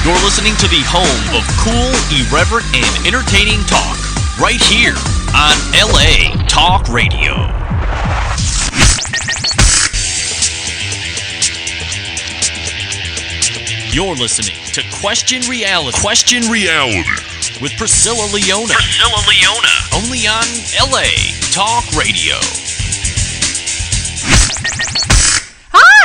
You're listening to the home of cool, irreverent, and entertaining talk. Right here on LA Talk Radio. You're listening to Question Reality. Question Reality. With Priscilla Leona. Priscilla Leona. Only on LA Talk Radio.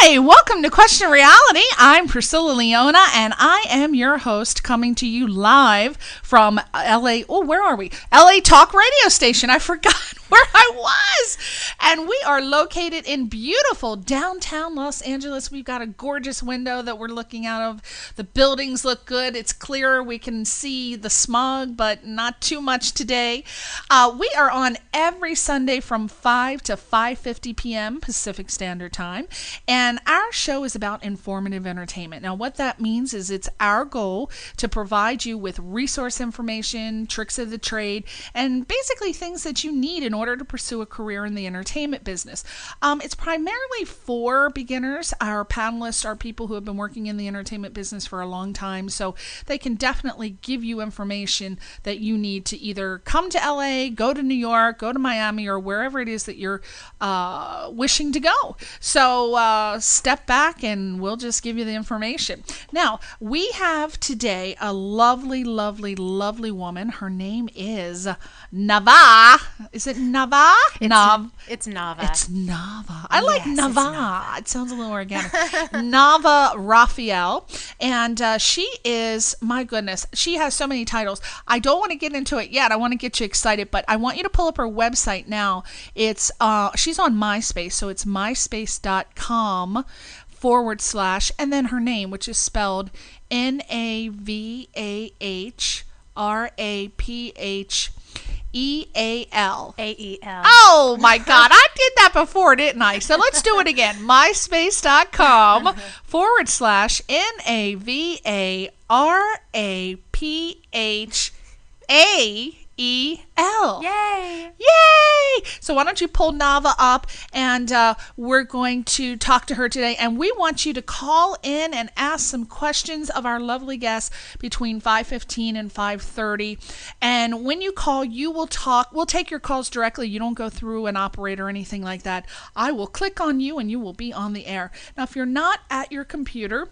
Hi, welcome to Question Reality. I'm Priscilla Leona, and I am your host, coming to you live from LA. Oh, where are we? LA Talk Radio Station. I forgot where I was. And we are located in beautiful downtown Los Angeles. We've got a gorgeous window that we're looking out of. The buildings look good. It's clear. We can see the smog, but not too much today. We are on every Sunday from 5 to 5:50 p.m. Pacific Standard Time. And our show is about informative entertainment. Now, what that means is it's our goal to provide you with resource information, tricks of the trade, and basically things that you need in order to pursue a career in the entertainment business. It's primarily for beginners. Our panelists are people who have been working in the entertainment business for a long time, so they can definitely give you information that you need to either come to LA, go to New York, go to Miami, or wherever it is that you're wishing to go. So step back and we'll just give you the information. Now, we have today a lovely, lovely, lovely woman. Her name is NAVAH. Is it NAVAH? It's NAVAH. It's NAVAH. I like NAVAH. NAVAH. It sounds a little organic. NAVAH RAPHAEL. And she is, my goodness, she has so many titles. I don't want to get into it yet. I want to get you excited, but I want you to pull up her website now. It's she's on MySpace, so it's myspace.com/ and then her name, which is spelled NAVAH RAPHEAL. AEL. Oh my God, I did that before, didn't I? So let's do it again. MySpace.com / NAVAH Yay! Yay! So why don't you pull NAVAH up, and we're going to talk to her today, and we want you to call in and ask some questions of our lovely guests between 5:15 and 5:30. And when you call, you will talk. We'll take your calls directly. You don't go through an operator or anything like that. I will click on you, and you will be on the air. Now, if you're not at your computer,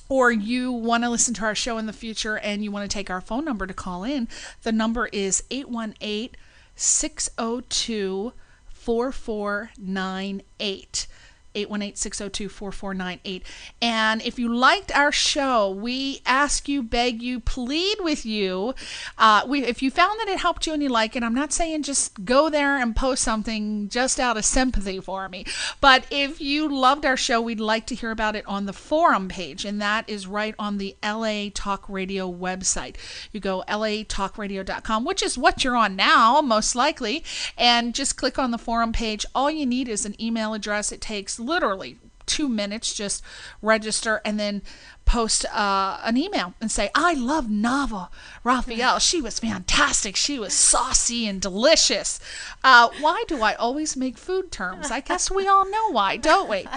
or you want to listen to our show in the future and you want to take our phone number to call in, the number is 818-602-4498. 818-602-4498. And if you liked our show, we ask you, beg you, plead with you. If you found that it helped you and you like it, I'm not saying just go there and post something just out of sympathy for me. But if you loved our show, we'd like to hear about it on the forum page. And that is right on the LA Talk Radio website. You go latalkradio.com, which is what you're on now, most likely. And just click on the forum page. All you need is an email address. It takes literally 2 minutes. Just register and then post an email and say, I love NAVAH RAPHAEL. She was fantastic. She was saucy and delicious. Why do I always make food terms? I guess we all know why, don't we?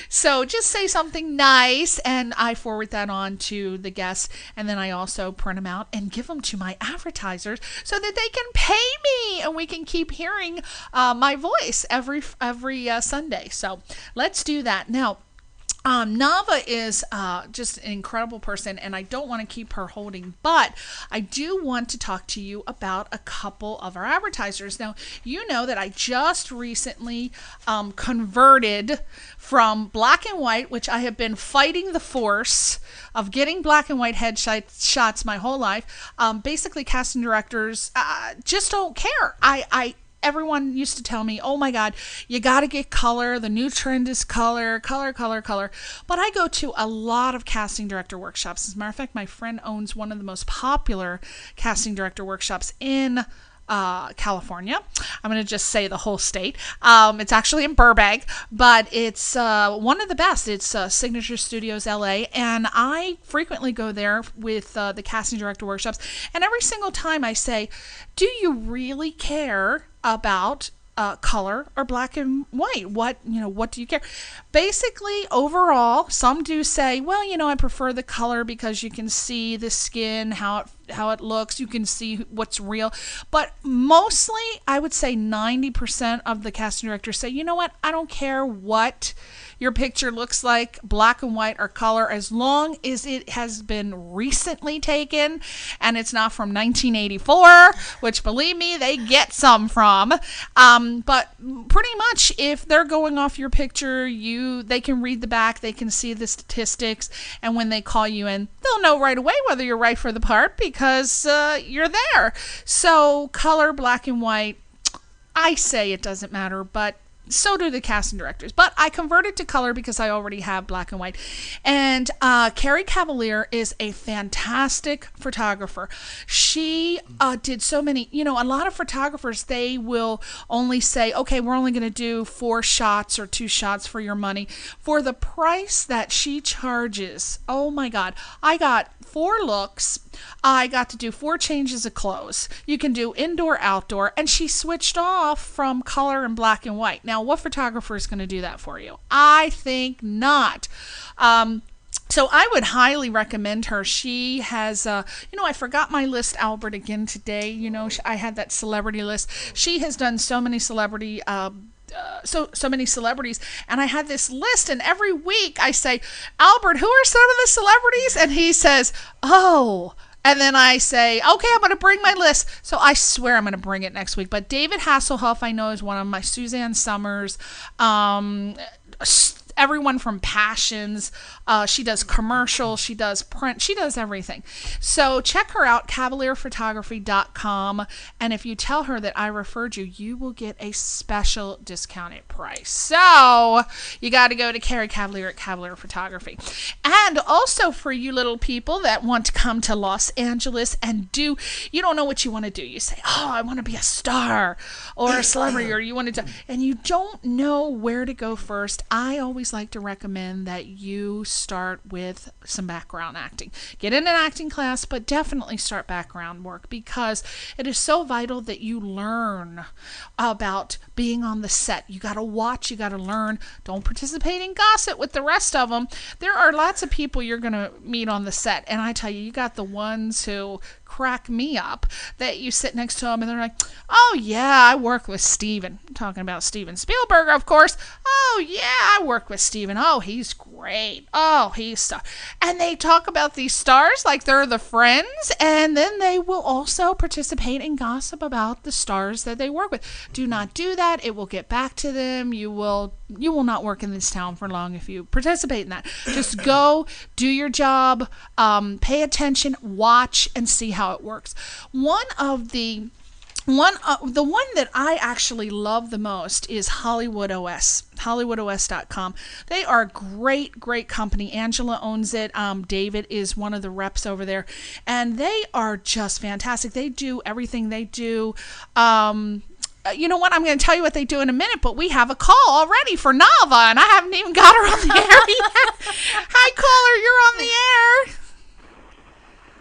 So just say something nice, and I forward that on to the guests, and then I also print them out and give them to my advertisers so that they can pay me, and we can keep hearing my voice every Sunday. So let's do that. Now, NAVAH is just an incredible person, and I don't want to keep her holding, but I do want to talk to you about a couple of our advertisers. Now, you know that I just recently converted from black and white, which I have been fighting the force of getting black and white headshots my whole life. Basically, casting directors just don't care. Everyone used to tell me, oh my God, you got to get color. The new trend is color. But I go to a lot of casting director workshops. As a matter of fact, my friend owns one of the most popular casting director workshops in California. I'm going to just say the whole state. It's actually in Burbank, but it's one of the best. It's Signature Studios LA, and I frequently go there with the casting director workshops. And every single time I say, do you really care about color or black and white? What do you care? Basically, overall, some do say, well, I prefer the color because you can see the skin, how it looks, you can see what's real. But mostly, I would say 90% of the casting directors say, you know what, I don't care what your picture looks like, black and white or color, as long as it has been recently taken and it's not from 1984, which, believe me, they get some from. But pretty much, if they're going off your picture, they can read the back, they can see the statistics, and when they call you in, they'll know right away whether you're right for the part because you're there. So color, black and white, I say it doesn't matter, but so do the casting directors. But I converted to color because I already have black and white. And Carrie Cavalier is a fantastic photographer. She did so many, a lot of photographers, they will only say, okay, we're only going to do 4 shots or 2 shots for your money. For the price that she charges, oh my God, I got 4 looks. I got to do 4 changes of clothes. You can do indoor, outdoor, and she switched off from color and black and white. Now, what photographer is going to do that for you? I think not. So I would highly recommend her. She has, I forgot my list, Albert, again today. I had that celebrity list. She has done so many celebrity so many celebrities, and I had this list, and every week I say, Albert, who are some of the celebrities? And he says, oh, and then I say, okay, I'm going to bring my list. So I swear I'm going to bring it next week. But David Hasselhoff, I know, is one of my. Suzanne Summers, everyone from Passions. She does commercials, she does print, she does everything. So check her out, cavalierphotography.com. And if you tell her that I referred you, you will get a special discounted price. So you got to go to Carrie Cavalier at Cavalier Photography. And also for you little people that want to come to Los Angeles and you don't know what you want to do. You say, oh, I want to be a star or a celebrity, or you want to, and you don't know where to go first. I always like to recommend that you start with some background acting. Get in an acting class, but definitely start background work because it is so vital that you learn about being on the set. You got to watch, you got to learn. Don't participate in gossip with the rest of them. There are lots of people you're going to meet on the set, and I tell you, you got the ones who crack me up that you sit next to them and they're like, oh yeah, I work with Steven. I'm talking about Steven Spielberg, of course. Oh yeah, I work with Steven. Oh, he's great. Oh, he's star. And they talk about these stars like they're the friends, and then they will also participate in gossip about the stars that they work with. Do not do that. It will get back to them. You will not work in this town for long if you participate in that. Just go, do your job, pay attention, watch, and see how it works. The one that I actually love the most is Hollywood OS, HollywoodOS.com. They are a great company. Angela owns it. David is one of the reps over there, and they are just fantastic. They do everything they do. You know what? I'm going to tell you what they do in a minute, but we have a call already for NAVAH, and I haven't even got her on the air yet. Hi, caller. You're on the air.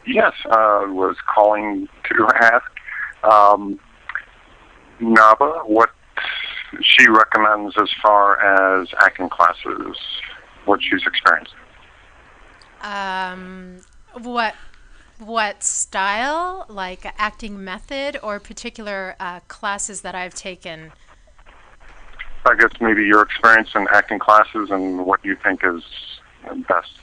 Yes, I was calling to ask NAVAH what she recommends as far as acting classes, what she's experienced. What style, like acting method, or particular classes that I've taken? I guess maybe your experience in acting classes and what you think is best.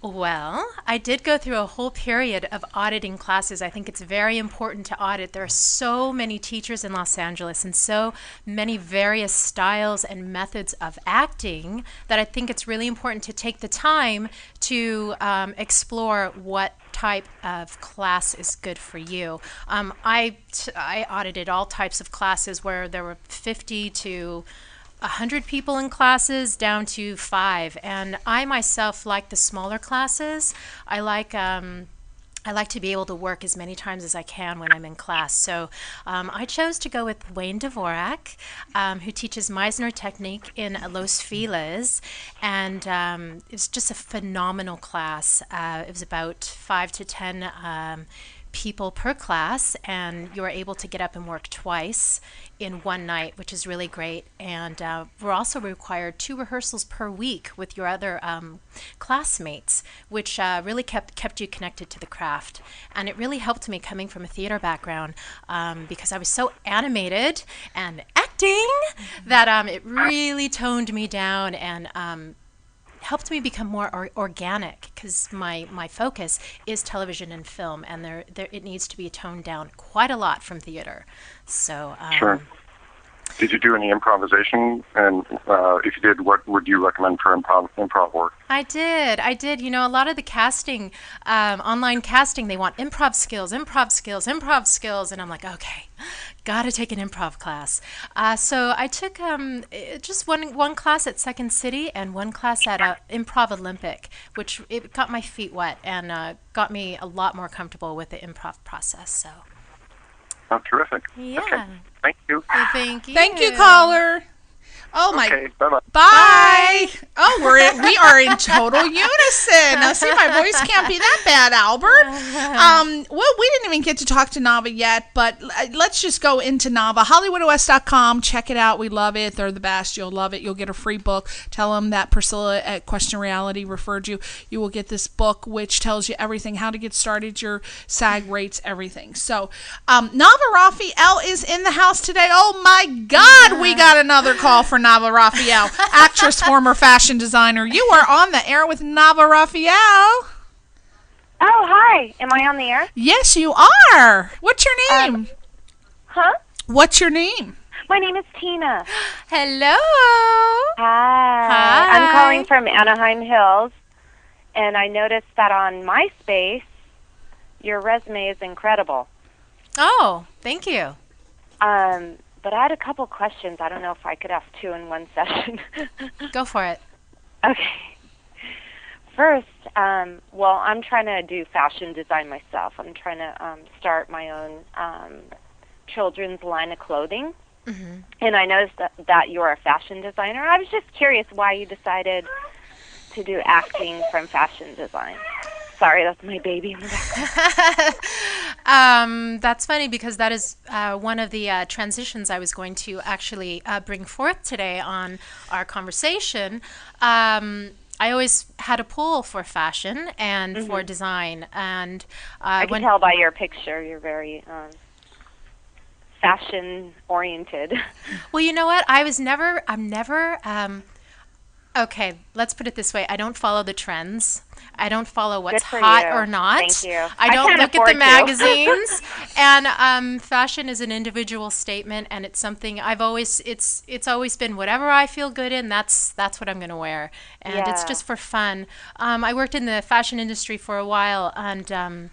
Well, I did go through a whole period of auditing classes. I think it's very important to audit. There are so many teachers in Los Angeles and so many various styles and methods of acting that I think it's really important to take the time to explore what type of class is good for you. I audited all types of classes where there were 50 to 100 people in classes down to 5, and I myself like the smaller classes. I like to be able to work as many times as I can when I'm in class. So I chose to go with Wayne Dvorak, who teaches Meisner technique in Los Feliz, and it's just a phenomenal class. It was about 5 to 10 people per class, and you're able to get up and work twice in one night, which is really great. And we're also required 2 rehearsals per week with your other classmates, which really kept you connected to the craft. And it really helped me coming from a theater background, because I was so animated and acting that it really toned me down and helped me become more organic, because my focus is television and film, and there it needs to be toned down quite a lot from theater. So Sure. Did you do any improvisation? And if you did, what would you recommend for improv work? I did. You know, a lot of the casting, online casting, they want improv skills, and I'm like, okay, gotta take an improv class. So I took just one class at Second City and one class at Improv Olympic, which it got my feet wet and got me a lot more comfortable with the improv process. So. Oh, terrific. Yeah. Okay. Thank you. Thank you. Thank you, caller. Oh my. Okay, bye-bye. Bye. Oh, we are in total unison. Now, see, my voice can't be that bad, Albert. Well, we didn't even get to talk to NAVAH yet, but let's just go into NAVAH. HollywoodOS.com. Check it out. We love it. They're the best. You'll love it. You'll get a free book. Tell them that Priscilla at Question Reality referred you. You will get this book, which tells you everything, how to get started, your SAG rates, everything. So, NAVAH Raphael is in the house today. Oh, my God. We got another call for NAVAH Raphael, actress, former fashion designer. You are on the air with NAVAH Raphael. Oh, hi. Am I on the air? Yes, you are. What's your name? Huh? What's your name? My name is Tina. Hello. Hi. I'm calling from Anaheim Hills, and I noticed that on MySpace, your resume is incredible. Oh, thank you. But I had a couple questions. I don't know if I could ask 2 in one session. Go for it. Okay. First, well, I'm trying to do fashion design myself. I'm trying to start my own children's line of clothing. Mm-hmm. And I noticed that you're a fashion designer. I was just curious why you decided to do acting from fashion design. Sorry, that's my baby in the background. That's funny because that is one of the transitions I was going to actually bring forth today on our conversation. I always had a pull for fashion and for design, and I can tell by your picture you're very fashion oriented. Well, you know what? I'm never. Okay, let's put it this way. I don't follow the trends. I don't follow what's hot or not. Thank you. I don't look at the magazines. And fashion is an individual statement, and it's something it's always been whatever I feel good in, that's what I'm going to wear. And it's just for fun. I worked in the fashion industry for a while, and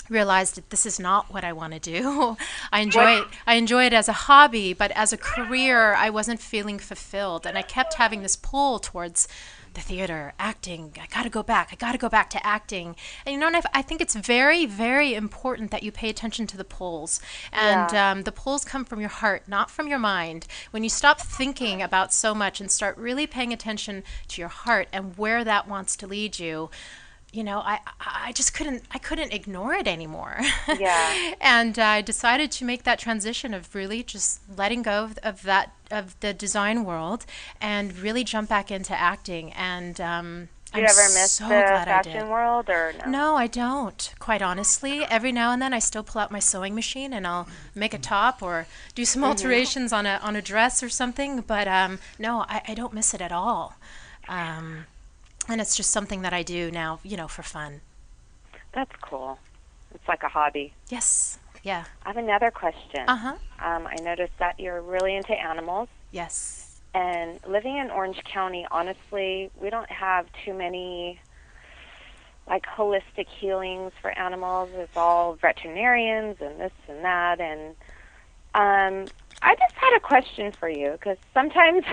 realized that this is not what I want to do. I enjoy it as a hobby, but as a career, I wasn't feeling fulfilled, and I kept having this pull towards the theater, acting. I got to go back to acting. And you know, I think it's very, very important that you pay attention to the pulls. And the pulls come from your heart, not from your mind. When you stop thinking about so much and start really paying attention to your heart and where that wants to lead you, you know, I just couldn't ignore it anymore. Yeah. And I decided to make that transition of really just letting go of the design world and really jump back into acting. And do you ever miss the fashion world, or no? No, I don't, quite honestly. Every now and then I still pull out my sewing machine and I'll make a top or do some alterations on a dress or something. But no, I don't miss it at all. And it's just something that I do now, you know, for fun. That's cool. It's like a hobby. Yes. Yeah. I have another question. Uh-huh. I noticed that you're really into animals. Yes. And living in Orange County, honestly, we don't have too many, like, holistic healings for animals. It's all veterinarians and this and that. And I just had a question for you, because sometimes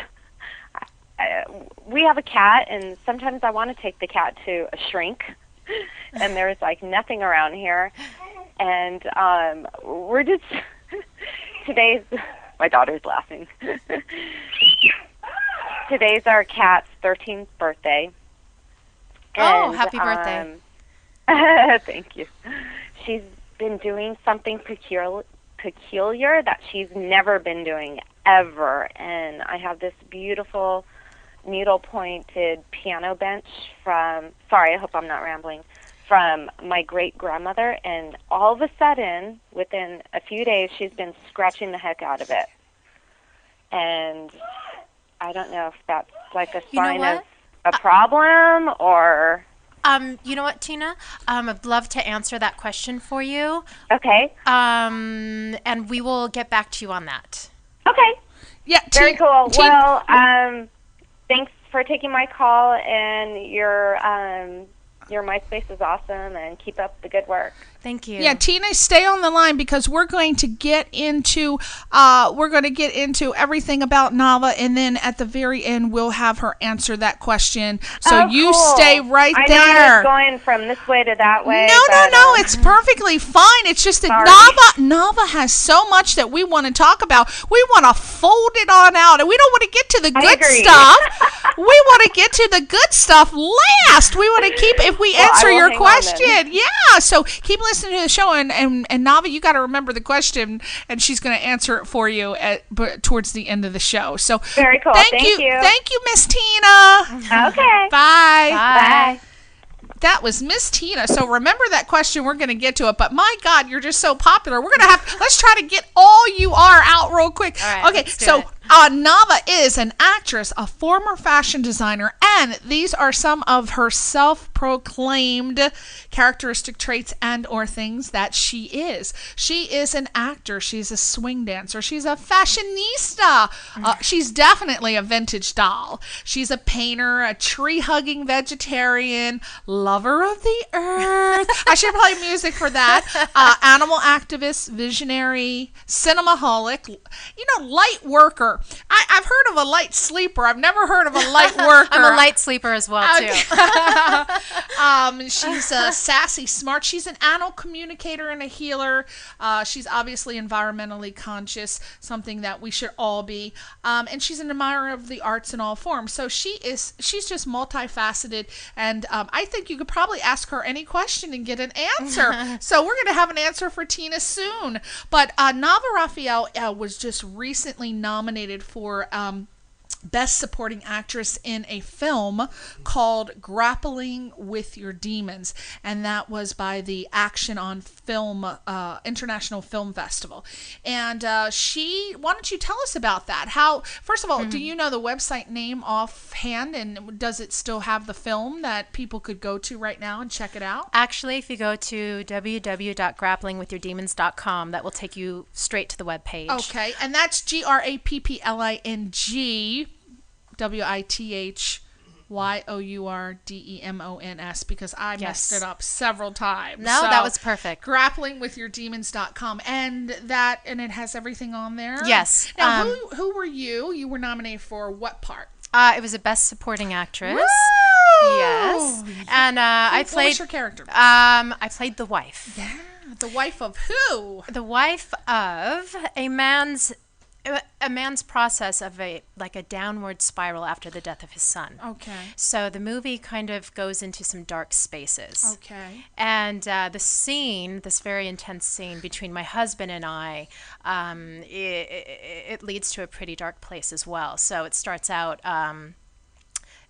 we have a cat, and sometimes I want to take the cat to a shrink, and there's like nothing around here, and we're just today's my daughter's laughing. Today's our cat's 13th birthday. Oh, happy birthday! Thank you. She's been doing something peculiar that she's never been doing ever. And I have this beautiful needle-pointed piano bench from, sorry, I hope I'm not rambling, from my great-grandmother, and all of a sudden, within a few days, she's been scratching the heck out of it. And I don't know if that's like a sign of a problem or... You know what, Tina? I'd love to answer that question for you. Okay. And we will get back to you on that. Okay. Yeah. Very cool. Well, thanks for taking my call, and your MySpace is awesome, and keep up the good work. Thank you. Yeah, Tina, stay on the line because we're going to get into everything about NAVAH, and then at the very end we'll have her answer that question. So you cool. stay right I there. know I was going from this way to that way. No, it's perfectly fine. It's just that NAVAH has so much that we want to talk about. We want to fold it on out, and we don't want to get to the good stuff. We want to get to the good stuff last. We want to keep, if we answer your question. Yeah, so keep listening to the show, and NAVAH, you got to remember the question, and she's going to answer it for you towards the end of the show. So very cool. Thank you, Miss Tina. Okay. Bye. That was Miss Tina. So remember that question. We're going to get to it. But my God, you're just so popular. We're going to let's try to get all you are out real quick. All right, okay, so NAVAH is an actress, a former fashion designer, and these are some of her self-proclaimed characteristic traits and or things that she is. She is an actor. She's a swing dancer. She's a fashionista. She's definitely a vintage doll. She's a painter, a tree-hugging vegetarian, lover of the earth. I should play music for that. Animal activist, visionary, cinemaholic, light worker. I've heard of a light sleeper. I've never heard of a light worker. I'm a light sleeper as well, too. She's sassy, smart. She's an animal communicator and a healer. She's obviously environmentally conscious, something that we should all be. And she's an admirer of the arts in all forms. So she's just multifaceted. And I think you could probably ask her any question and get an answer. So we're going to have an answer for Tina soon. But NAVAH RAPHAEL was just recently nominated for Best Supporting Actress in a film called Grappling with Your Demons, and that was by the Action on Film International Film Festival. And why don't you tell us about that? First of all, do you know the website name offhand, and does it still have the film that people could go to right now and check it out? Actually, if you go to www.grapplingwithyourdemons.com, that will take you straight to the webpage. Okay, and that's GRAPPLING WITHYOURDEMONS, because I messed it up several times. No, that was perfect. Grapplingwithyourdemons.com, and it has everything on there. Yes. Now, who were you? You were nominated for what part? It was a Best Supporting Actress. Woo! Yes. And I played. What was your character? I played the wife. Yeah. The wife of who? The wife of a man's process of a downward spiral after the death of his son. Okay. So the movie kind of goes into some dark spaces. Okay. And the scene, this very intense scene between my husband and I, it leads to a pretty dark place as well. So it starts out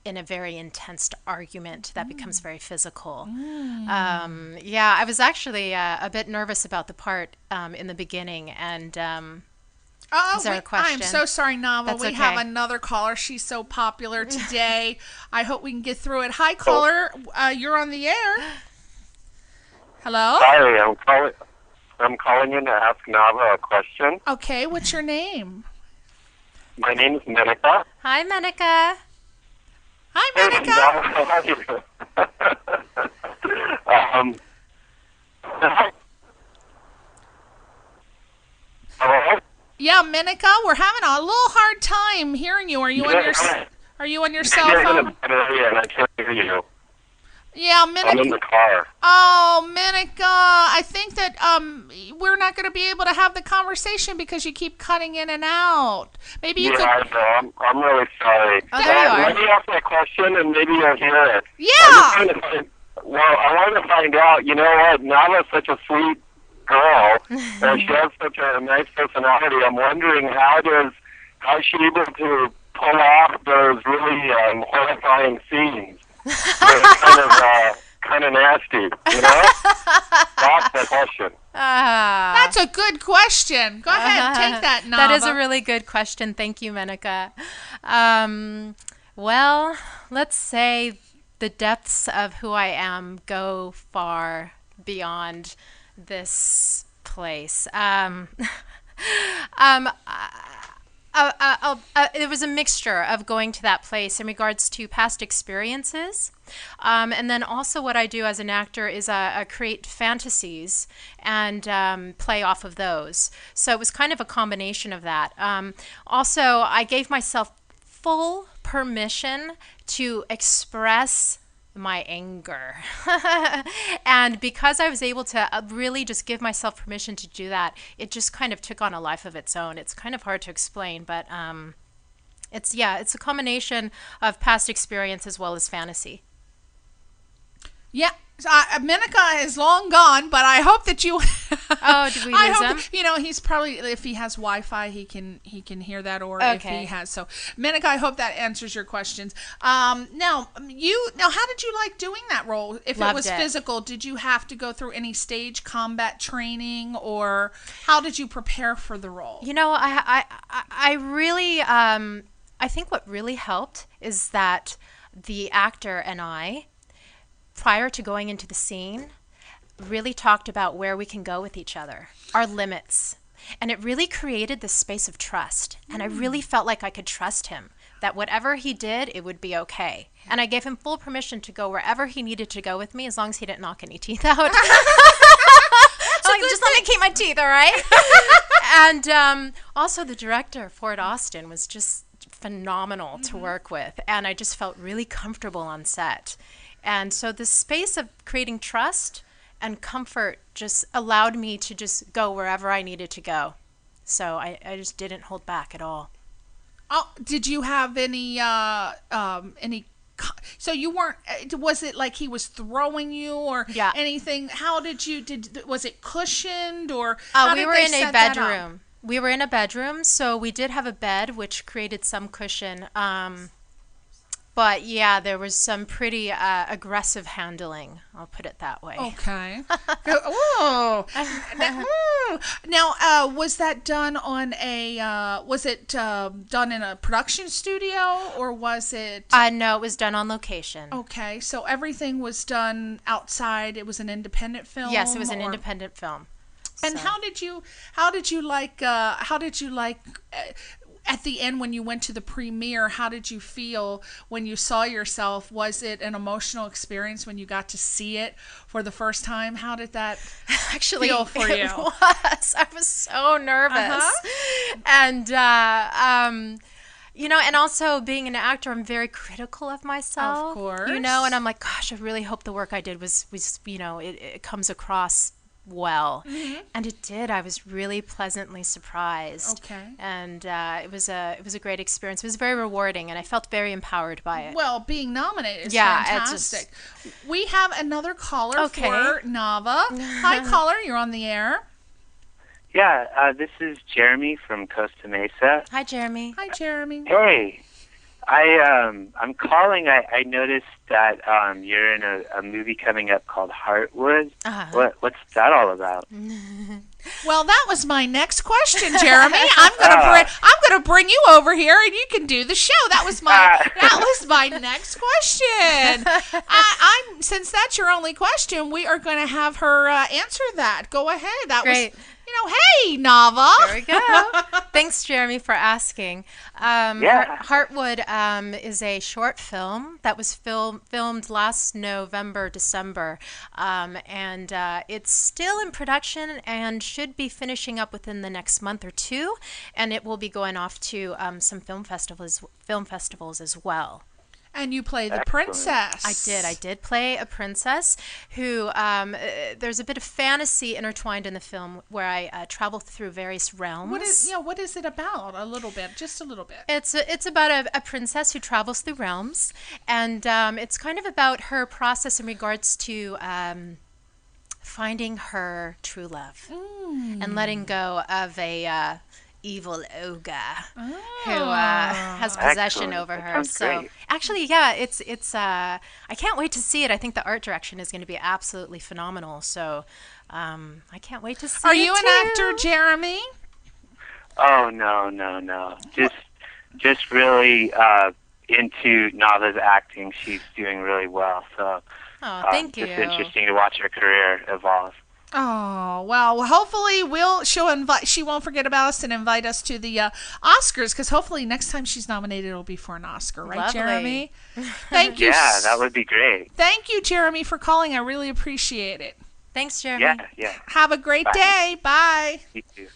in a very intense argument that becomes very physical. I was actually a bit nervous about the part in the beginning, and is there a question? I'm so sorry, NAVAH. That's we okay. have another caller. She's so popular today. I hope we can get through it. Hi, caller. You're on the air. Hello? Hi, I'm calling in to ask NAVAH a question. Okay, what's your name? My name is Menika. Hi, Menika. Hi, Menika. Hello? Yeah, Menika, we're having a little hard time hearing you. Are you on your cell phone? I can't hear you. Yeah, Menika. I'm in the car. Oh, Menika, I think that we're not going to be able to have the conversation because you keep cutting in and out. Maybe you could. I know. I'm really sorry. Oh, there you are. Let me ask my question, and maybe you'll hear it. Yeah. I wanted to find out. You know what? NAVAH's such a sweet girl, and she has such a nice personality. I'm wondering how is she able to pull off those really horrifying scenes? They're kind of nasty, you know? That's the question. That's a good question. Go ahead, take that, Nava. That is a really good question. Thank you, Menica. Well, let's say the depths of who I am go far beyond this place. It was a mixture of going to that place in regards to past experiences. And then also what I do as an actor is I create fantasies and play off of those. So it was kind of a combination of that. Also, I gave myself full permission to express my anger. And because I was able to really just give myself permission to do that, it just kind of took on a life of its own. It's kind of hard to explain, but it's a combination of past experience as well as fantasy. Yeah. Menica is long gone, but I hope that you. Oh, did we lose him? He's probably, if he has Wi-Fi, he can hear that, or okay. If he has. So, Menica, I hope that answers your questions. Now, how did you like doing that role? If Loved it was it. physical, did you have to go through any stage combat training, or how did you prepare for the role? I really, I think what really helped is that the actor and I, prior to going into the scene, really talked about where we can go with each other, our limits. And it really created this space of trust. And I really felt like I could trust him, that whatever he did, it would be okay. And I gave him full permission to go wherever he needed to go with me, as long as he didn't knock any teeth out. Just let me keep my teeth, all right? And also the director, Ford Austin, was just phenomenal to work with. And I just felt really comfortable on set. And so the space of creating trust and comfort just allowed me to just go wherever I needed to go. So I just didn't hold back at all. Oh, did you have any? So you weren't? Was it like he was throwing you or anything? How did you? Was it cushioned or? We were in a bedroom. We were in a bedroom, so we did have a bed, which created some cushion. But yeah, there was some pretty aggressive handling. I'll put it that way. Okay. Oh. Now, was that done on a? Was it done in a production studio, or was it? No, it was done on location. Okay, so everything was done outside. It was an independent film. Yes, it was an independent film. And so. How did you like? At the end, when you went to the premiere, how did you feel when you saw yourself? Was it an emotional experience when you got to see it for the first time? How did that feel for you? It was. I was so nervous. And, and also being an actor, I'm very critical of myself. Of course. And I'm like, gosh, I really hope the work I did was it comes across well. And it did. I was really pleasantly surprised. Okay. And it was a great experience. It was very rewarding, and I felt very empowered by it. Well, being nominated is fantastic. We have another caller for NAVAH. Hi, caller. You're on the air. Yeah, this is Jeremy from Costa Mesa. Hi, Jeremy. Hi, Jeremy. Hey, I'm calling. I noticed that you're in a movie coming up called Heartwood. What's that all about? Well, that was my next question, Jeremy. I'm gonna bring you over here, and you can do the show. That was my next question. Since that's your only question, we are going to have her answer that. Go ahead. That Great. was. Hey, NAVAH. There we go. Thanks, Jeremy, for asking. Heartwood is a short film that was filmed last November, December. And it's still in production and should be finishing up within the next month or two. And it will be going off to some film festivals as well. And you play the princess. I did play a princess who, there's a bit of fantasy intertwined in the film where I travel through various realms. What is it about? Just a little bit. It's about a princess who travels through realms, and it's kind of about her process in regards to finding her true love and letting go of a evil ogre who has possession Excellent. over That her. sounds So great. actually, yeah, it's I can't wait to see it. I think the art direction is going to be absolutely phenomenal. So I can't wait to see it. Are you an too. actor, Jeremy? Oh, no. Just really into NAVAH's acting. She's doing really well. So Oh, thank you. It's interesting to watch her career evolve. Oh, well, hopefully she won't forget about us and invite us to the Oscars, because hopefully next time she's nominated it'll be for an Oscar, right, Lovely. Jeremy? Thank you. Yeah, that would be great. Thank you, Jeremy, for calling. I really appreciate it. Thanks, Jeremy. Yeah. Have a great Bye. day. Bye. You too.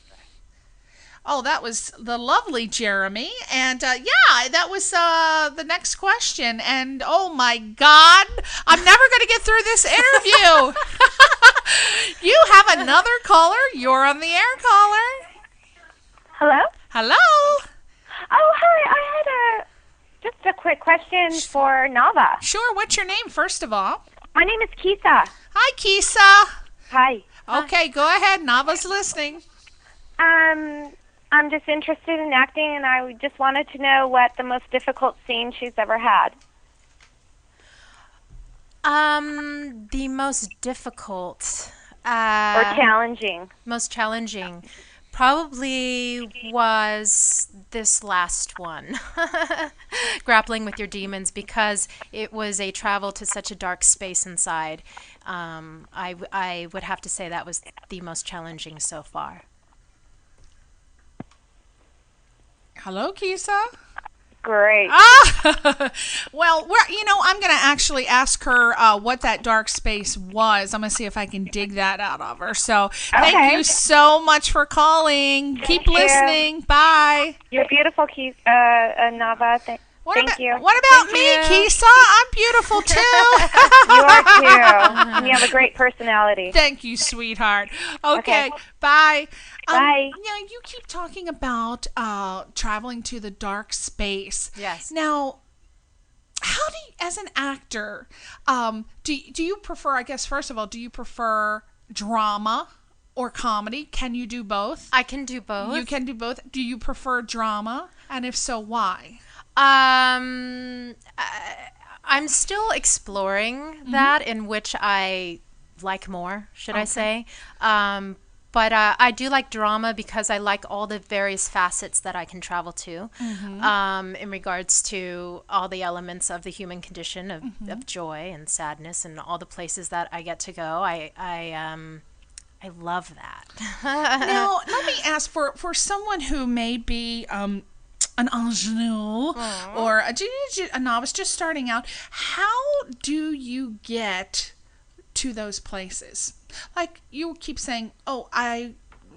Oh, that was the lovely Jeremy. And that was the next question. And oh my God, I'm never going to get through this interview. You have another caller. You're on the air, caller. Hello? Hello. Oh, hi. I had just a quick question for NAVAH. Sure. What's your name, first of all? My name is Kisa. Hi, Kisa. Hi. Okay, go ahead. Nava's listening. I'm just interested in acting, and I just wanted to know what the most difficult scene she's ever had. The most difficult Or challenging. most challenging probably was this last one, grappling with your demons, because it was a travel to such a dark space inside. I would have to say that was the most challenging so far. Hello, Kisa. Great. Well, I'm going to actually ask her what that dark space was. I'm going to see if I can dig that out of her. So thank you so much for calling. Keep listening. Bye. You're beautiful, NAVAH. Thank you. What about me, Kisa? I'm beautiful too. You are too. And you have a great personality. Thank you, sweetheart. Okay. Bye. Bye. You keep talking about traveling to the dark space. Yes. Now, how do you, as an actor, do you prefer, I guess, first of all, do you prefer drama or comedy? Can you do both? I can do both. You can do both. Do you prefer drama? And if so, why? I'm still exploring that, in which I like more, should I say. But I do like drama because I like all the various facets that I can travel to in regards to all the elements of the human condition of joy and sadness and all the places that I get to go. I love that. Now, let me ask, for someone who may be an ingenue or a novice just starting out, how do you get to those places? Like you keep saying, oh, I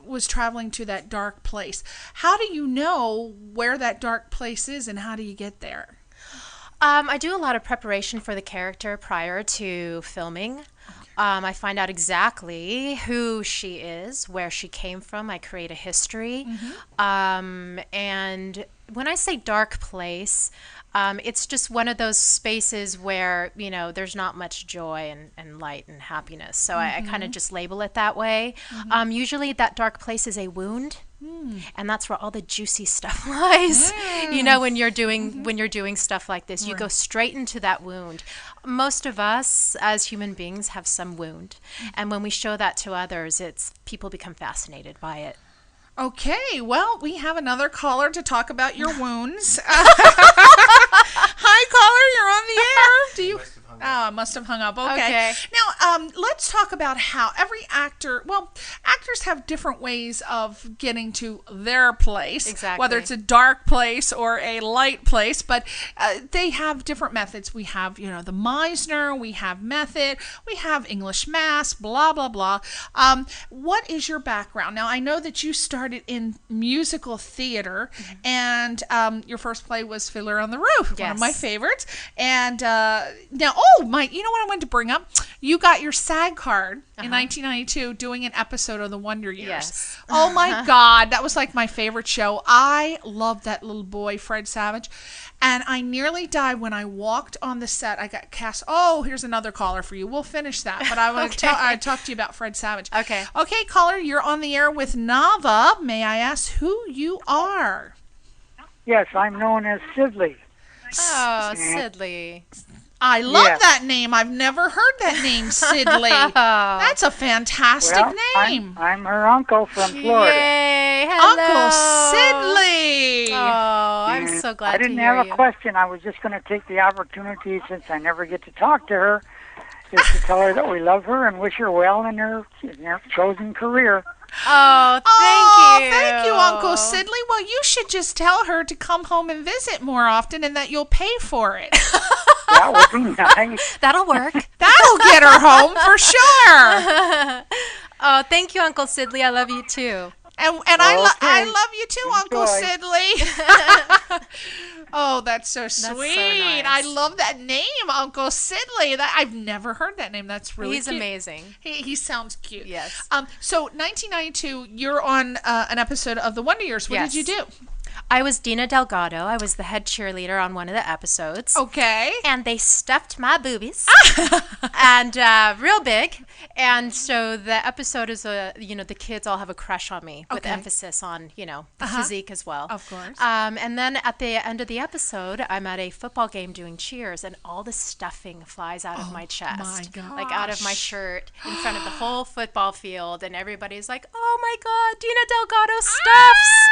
was traveling to that dark place. How do you know where that dark place is, and how do you get there? I do a lot of preparation for the character prior to filming. I find out exactly who she is, where she came from. I create a history. And when I say dark place, it's just one of those spaces where, there's not much joy and light and happiness. So I kind of just label it that way. Usually that dark place is a wound. And that's where all the juicy stuff lies. When you're doing stuff like this, you go straight into that wound. Most of us as human beings have some wound. And when we show that to others, people become fascinated by it. Okay, well, we have another caller to talk about your wounds. Hi, caller, you're on the air. Do you? I must have hung up. Okay. Now, let's talk about how every actor, actors have different ways of getting to their place. Exactly. Whether it's a dark place or a light place, but they have different methods. We have, the Meisner, we have method, we have English mass, blah, blah, blah. What is your background? Now, I know that you started in musical theater, and your first play was Fiddler on the Roof, one of my favorites. And now, Oh, you know what I wanted to bring up? You got your SAG card in 1992 doing an episode of The Wonder Years. Yes. Oh, my God. That was like my favorite show. I loved that little boy, Fred Savage. And I nearly died when I walked on the set. I got cast. Oh, here's another caller for you. We'll finish that. But I want to talk to you about Fred Savage. Okay. Okay, caller, you're on the air with NAVAH. May I ask who you are? Yes, I'm known as Sidley. Oh, Sidley. I love that name. I've never heard that name, Sidley. That's a fantastic name. I'm her uncle from Florida. Yay, hello. Uncle Sidley. Oh, I'm so glad I didn't to hear have you. a question. I was just going to take the opportunity, since I never get to talk to her, just to tell her that we love her and wish her well in her chosen career. Oh, thank you. Thank you, Uncle Sidley. Well, you should just tell her to come home and visit more often and that you'll pay for it. That would be nice. That'll work. That'll get her home for sure. Oh, thank you, Uncle Sidley. I love you too. And I love you too, Uncle Sidley. Oh, that's so sweet. So nice. I love that name, Uncle Sidley. I've never heard that name. That's really He's cute. amazing. He sounds cute. Yes. So 1992, you're on an episode of The Wonder Years. What did you do? I was Dina Delgado. I was the head cheerleader on one of the episodes. Okay. And they stuffed my boobies, and real big. And so the episode is the kids all have a crush on me with emphasis on, the physique as well. Of course. And then at the end of the episode, I'm at a football game doing cheers, and all the stuffing flies out of my chest, like out of my shirt, in front of the whole football field, and everybody's like, "Oh my God, Dina Delgado stuffs!"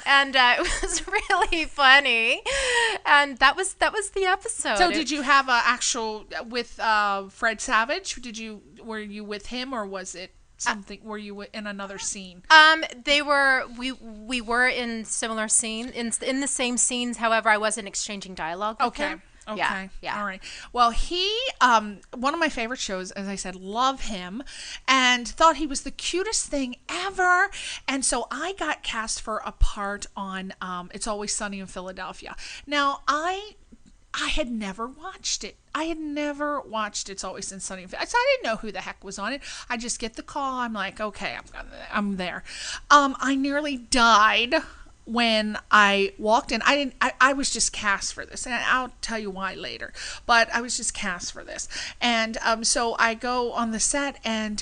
And it was really funny, and that was the episode. So did you have a actual with Fred Savage? Were you with him, or was it something? Were you in another scene? We were in similar scene in the same scenes. However, I wasn't exchanging dialogue with him. Okay. Yeah. All right. Well, he, one of my favorite shows, as I said, love him, and thought he was the cutest thing ever. And so I got cast for a part on It's Always Sunny in Philadelphia. Now, I had never watched it. I had never watched It's Always Sunny in Philadelphia. So I didn't know who the heck was on it. I just get the call. I'm like, okay, I'm there. I nearly died when I walked in. I was just cast for this, and I'll tell you why later, but I was just cast for this. And so I go on the set, and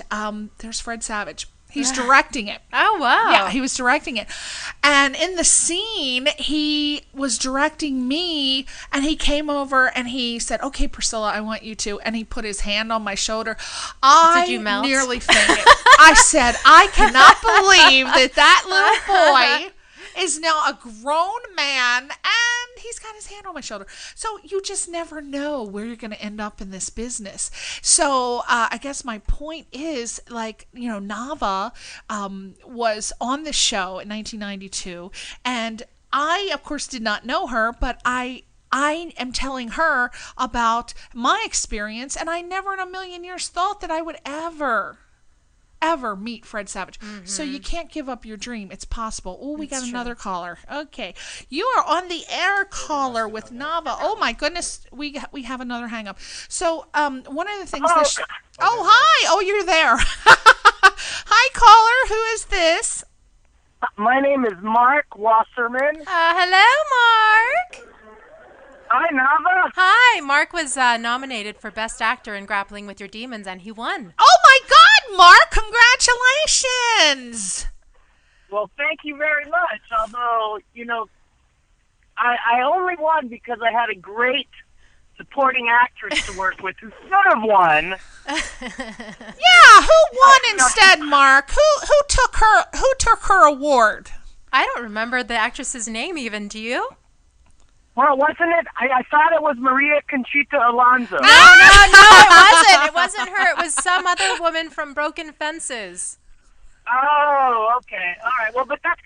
there's Fred Savage. He's directing it. Oh, wow. Yeah, he was directing it. And in the scene, he was directing me, and he came over and he said, "Okay, Priscilla, I want you to." And he put his hand on my shoulder. Did you melt? Nearly fainted. I said, I cannot believe that little boy is now a grown man, and he's got his hand on my shoulder. So you just never know where you're going to end up in this business. So I guess my point is, NAVAH was on the show in 1992, and I, of course, did not know her, but I am telling her about my experience, and I never in a million years thought that I would ever meet Fred Savage. So you can't give up your dream. It's possible. Oh, we got another caller. Okay. You are on the air, caller, with NAVAH. Oh my goodness. We have another hang up. So one of the things oh, hi. Oh, you're there. Hi, caller. Who is this? My name is Mark Wasserman. Hello, Mark. Hi, NAVAH. Hi. Mark was nominated for Best Actor in Grappling with Your Demons, and he won. Oh my God, Mark! Congratulations! Well, thank you very much. Although, I only won because I had a great supporting actress to work with who should have won. Yeah, who won instead, Mark? Who took her award? I don't remember the actress's name even. Do you? Well, wasn't it? I thought it was Maria Conchita Alonso. No, it wasn't. It wasn't her. It was some other woman from Broken Fences. Oh, okay. All right. Well, but that's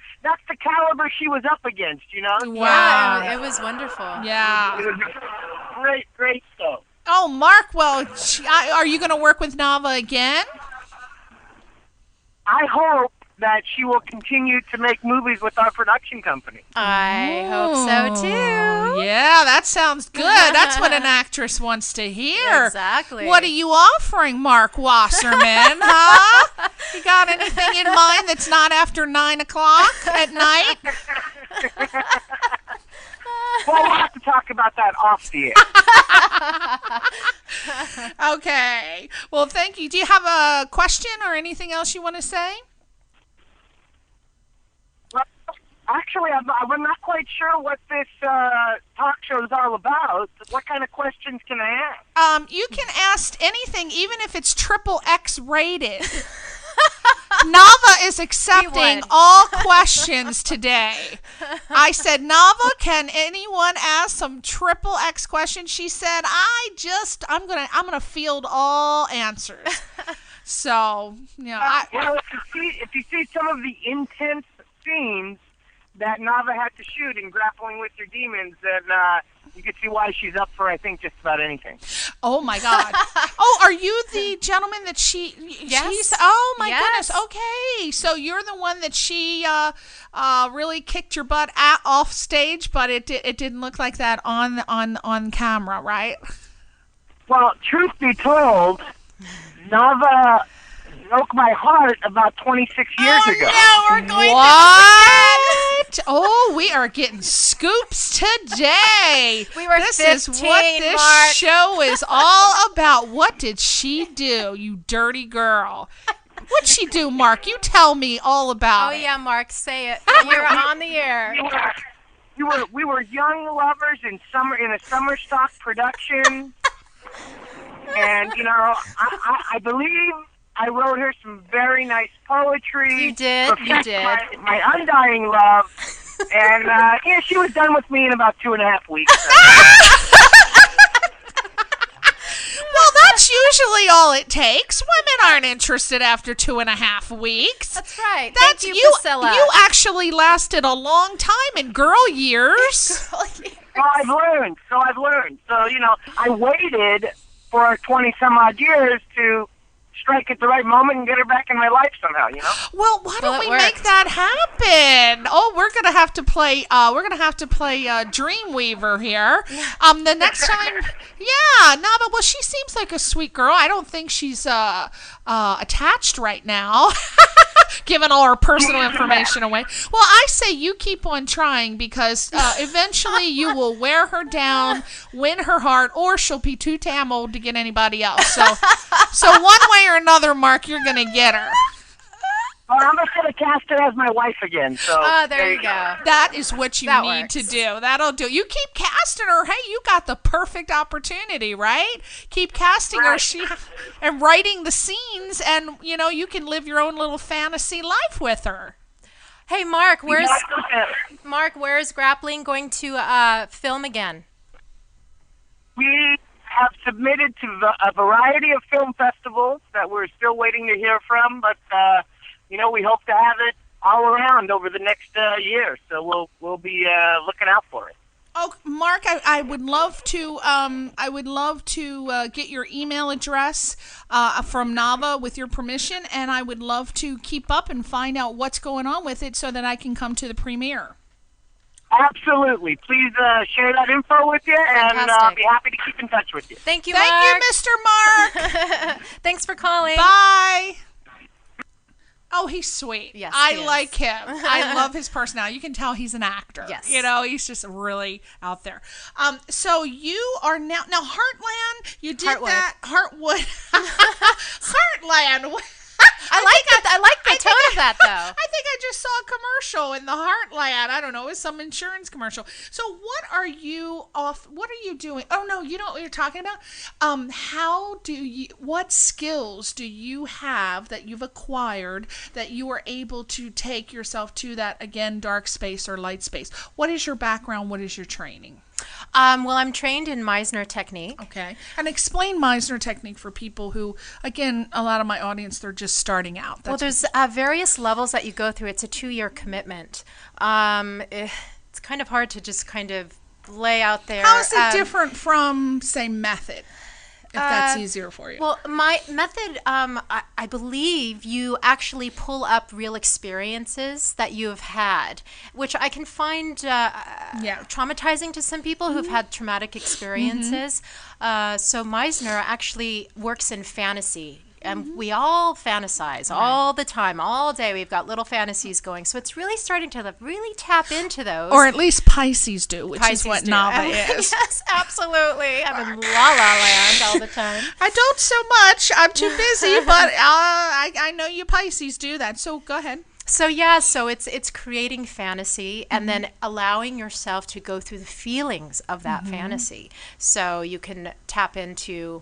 the caliber she was up against, Wow. Yeah, it was wonderful. Yeah. It was great stuff. Oh, Mark, well, are you going to work with NAVAH again? I hope that she will continue to make movies with our production company. I hope so too. Yeah, that sounds good. That's what an actress wants to hear. Exactly. What are you offering, Mark Wasserman? Huh? You got anything in mind that's not after 9 o'clock at night? Well, we'll have to talk about that off the air. Okay. Well, thank you. Do you have a question or anything else you want to say? Well, actually, I'm not quite sure what this talk show is all about. What kind of questions can I ask? You can ask anything, even if it's XXX rated. NAVAH is accepting all questions today. I said, NAVAH, can anyone ask some XXX questions? She said, I'm gonna field all answers. So, if you see some of the intense scenes that NAVAH had to shoot in Grappling with Your Demons, then you can see why she's up for, I think, just about anything. Oh, my God. Oh, are you the gentleman that Yes. Oh, my Yes. goodness. Okay. So you're the one that she really kicked your butt off stage, but it didn't look like that on camera, right? Well, truth be told, NAVAH broke my heart about 26 years ago. No, we're going What? Oh, we are getting scoops today. We were This 15, is what this Mark. show is all about. What did she do, you dirty girl? What'd she do, Mark? You tell me all about it. Oh yeah, Mark, say it. You're on the air. We were young lovers in a summer stock production, and I believe I wrote her some very nice poetry. You did. You did. My undying love, and she was done with me in about 2.5 weeks. Well, that's usually all it takes. Women aren't interested after 2.5 weeks. That's right. That's Thank you, Priscilla. You actually lasted a long time in girl years. So I've learned. So I waited for 20 some odd years to strike at the right moment and get her back in my life somehow, Well, why don't we worked. make that happen? Oh, we're gonna have to play. Dreamweaver here. The next time, yeah, NAVAH. Well, she seems like a sweet girl. I don't think she's attached right now, giving all her personal information away. Well, I say you keep on trying because eventually you will wear her down, win her heart, or she'll be too damn old to get anybody else. So one way or another, Mark, you're gonna get her. Well, I'm just going to cast her as my wife again. So there you go. That is what you That need works. to do. That'll do. You keep casting her. Hey, you got the perfect opportunity, right? Keep casting her and writing the scenes, and you can live your own little fantasy life with her. Hey, Mark, where's Grappling going to film again? We have submitted to a variety of film festivals that we're still waiting to hear from, but we hope to have it all around over the next year. So we'll be looking out for it. Oh, Mark, I would love to. Get your email address from NAVAH with your permission, and I would love to keep up and find out what's going on with it so that I can come to the premiere. Absolutely. Please share that info with you, and I'll be happy to keep in touch with you. Thank you, Mark. Thank you, Mr. Mark. Thanks for calling. Bye. Oh, he's sweet. Yes, I he is. like him. I love his personality. You can tell he's an actor. Yes. He's just really out there. So you are now Heartland. You did Heartwood. that. Heartwood. Heartland. I like the tone of that, though. I think I just saw a commercial in the Heartland. I don't know. It was some insurance commercial. So what are you doing? Oh, no, you know what you're talking about? What skills do you have that you've acquired that you are able to take yourself to that, again, dark space or light space? What is your background? What is your training? Well, I'm trained in Meisner technique. Okay. And explain Meisner technique for people who, again, a lot of my audience, they're just starting out. Well, there's various levels that you go through. It's a 2-year commitment. It's kind of hard to just kind of lay out there. How is it different from, say, method? if that's easier for you. Well, my method, I believe you actually pull up real experiences that you have had, which I can find traumatizing to some people who've had traumatic experiences. So Meisner actually works in fantasy. And we all fantasize all the time, all day. We've got little fantasies going. So it's really starting to really tap into those. Or at least Pisces do, which is what NAVAH is. Yes, absolutely. I'm in la-la land all the time. I don't so much. I'm too busy, but I know you Pisces do that. So go ahead. So it's creating fantasy and then allowing yourself to go through the feelings of that fantasy. So you can tap into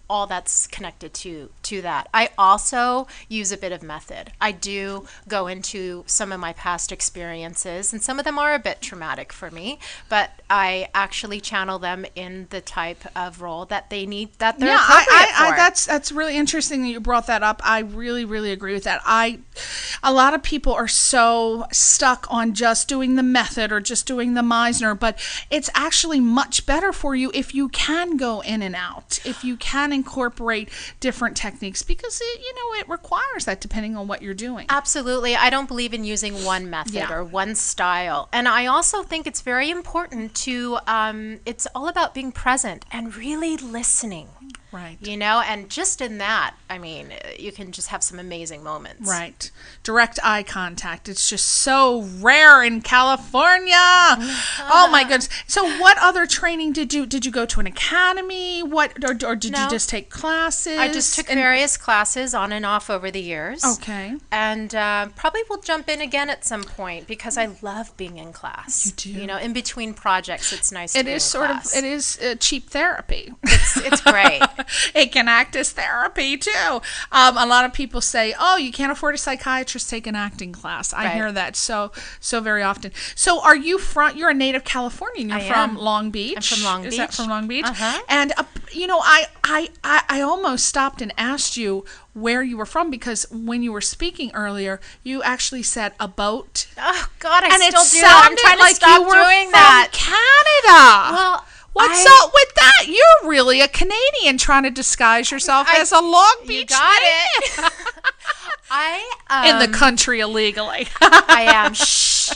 all that's connected to that. I also use a bit of method. I do go into some of my past experiences, and some of them are a bit traumatic for me, but I actually channel them in the type of role that they need, that they're appropriate for. That's really interesting that you brought that up. I really, really agree with that. A lot of people are so stuck on just doing the method or just doing the Meisner, but it's actually much better for you if you can go in and out, if you can incorporate different techniques, because it requires that depending on what you're doing. Absolutely. I don't believe in using one method or one style. And I also think it's very important to, it's all about being present and really listening. Right. And just in that, you can just have some amazing moments. Right. Direct eye contact. It's just so rare in California. Oh my goodness. So what other training did you go to an academy? Or did you just take classes? I just took various classes on and off over the years. Okay. And probably we'll jump in again at some point because I love being in class. You do. In between projects, it's nice to be in class. It is cheap therapy. It's great. It can act as therapy too. A lot of people say, "Oh, you can't afford a psychiatrist, take an acting class." I hear that so very often. So, are you you're a native Californian? You're from Long Beach. I'm from Long Beach. Is that from Long Beach? And I almost stopped and asked you where you were from, because when you were speaking earlier, you actually said a boat. Oh God, I and still it do that. I'm trying to stop doing that. Canada. Well, what's up with that? You're really a Canadian trying to disguise yourself as a Long Beach. You got it. in the country illegally. I am. Shh.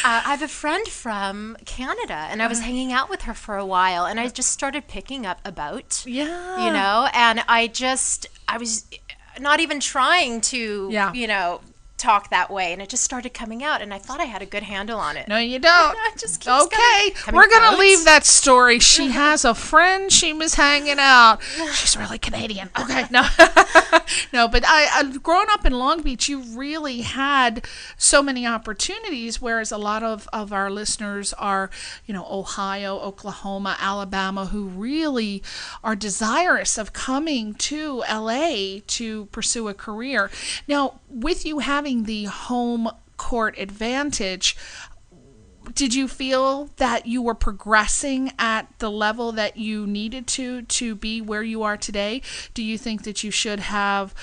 I have a friend from Canada, and I was hanging out with her for a while, and I just started picking up about, and I was not even trying to, talk that way, and it just started coming out, and I thought I had a good handle on it. No, you don't. Okay, we're gonna leave that story. She has a friend. She was hanging out. She's really Canadian. Okay, no, no. But I growing up in Long Beach, you really had so many opportunities, whereas a lot of our listeners are, Ohio, Oklahoma, Alabama, who really are desirous of coming to LA to pursue a career. Now, with you having the home court advantage, did you feel that you were progressing at the level that you needed to be where you are today? Do you think that you should have